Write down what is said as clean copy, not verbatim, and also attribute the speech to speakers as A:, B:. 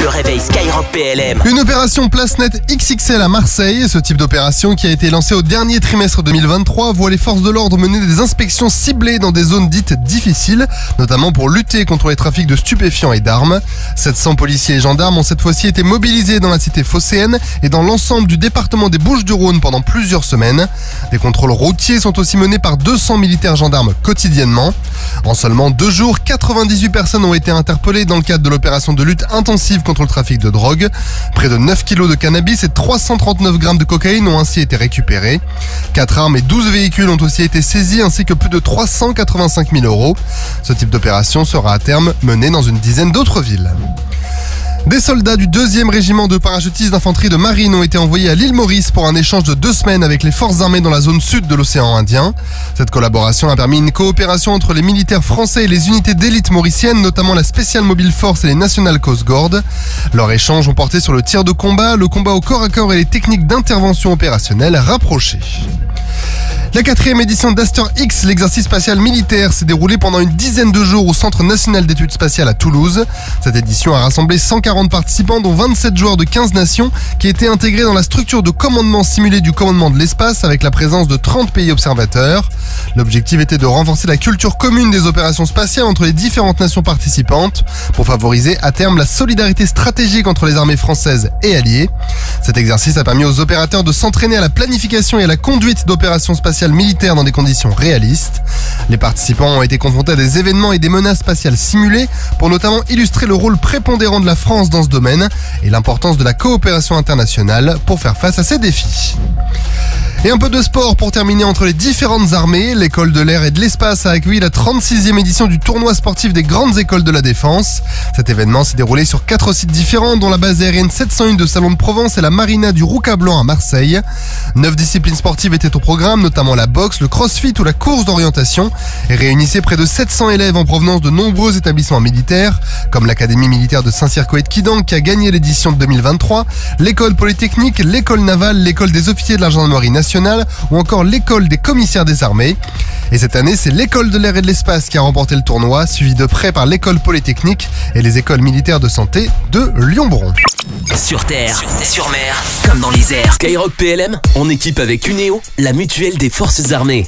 A: Le réveil Skyrock PLM.
B: Une opération Place Nette XXL à Marseille. Ce type d'opération qui a été lancé au dernier trimestre 2023 voit les forces de l'ordre mener des inspections ciblées dans des zones dites difficiles, notamment pour lutter contre les trafics de stupéfiants et d'armes. 700 policiers et gendarmes ont cette fois-ci été mobilisés dans la cité phocéenne et dans l'ensemble du département des Bouches-du-Rhône pendant plusieurs semaines. Des contrôles routiers sont aussi menés par 200 militaires gendarmes quotidiennement. En seulement 2 jours, 98 personnes ont été interpellées dans le cadre de l'opération de lutte intensive contre le trafic de drogue. Près de 9 kilos de cannabis et 339 grammes de cocaïne ont ainsi été récupérés. 4 armes et 12 véhicules ont aussi été saisis ainsi que plus de 385 000 €. Ce type d'opération sera à terme mené dans une dizaine d'autres villes. Des soldats du 2e régiment de parachutistes d'infanterie de marine ont été envoyés à l'île Maurice pour un échange de 2 semaines avec les forces armées dans la zone sud de l'océan Indien. Cette collaboration a permis une coopération entre les militaires français et les unités d'élite mauriciennes, notamment la Special Mobile Force et les National Coast Guard. Leurs échanges ont porté sur le tir de combat, le combat au corps à corps et les techniques d'intervention opérationnelle rapprochées. La 4e édition d'Aster X, l'exercice spatial militaire, s'est déroulée pendant une dizaine de jours au Centre national d'études spatiales à Toulouse. Cette édition a rassemblé 140 participants, dont 27 joueurs de 15 nations, qui étaient intégrés dans la structure de commandement simulé du commandement de l'espace avec la présence de 30 pays observateurs. L'objectif était de renforcer la culture commune des opérations spatiales entre les différentes nations participantes pour favoriser à terme la solidarité stratégique entre les armées françaises et alliées. Cet exercice a permis aux opérateurs de s'entraîner à la planification et à la conduite d'opérations spatiales militaires dans des conditions réalistes. Les participants ont été confrontés à des événements et des menaces spatiales simulées pour notamment illustrer le rôle prépondérant de la France dans ce domaine et l'importance de la coopération internationale pour faire face à ces défis. Et un peu de sport pour terminer entre les différentes armées. L'école de l'air et de l'espace a accueilli la 36e édition du tournoi sportif des grandes écoles de la défense. Cet événement s'est déroulé sur 4 sites différents, dont la base aérienne 701 de Salon de Provence et la marina du Roucablanc à Marseille. 9 disciplines sportives étaient au programme, notamment la boxe, le crossfit ou la course d'orientation, et réunissaient près de 700 élèves en provenance de nombreux établissements militaires, comme l'Académie militaire de Saint-Cyr-Coët-Quidan qui a gagné l'édition de 2023, l'école polytechnique, l'école navale, l'école des officiers de la gendarmerie nationale, ou encore l'école des commissaires des armées. Et cette année, c'est l'école de l'air et de l'espace qui a remporté le tournoi, suivi de près par l'école polytechnique et les écoles militaires de santé de Lyon-Bron.
A: Sur terre, sur mer, comme dans les airs. Skyrock PLM, en équipe avec Uneo, la mutuelle des forces armées.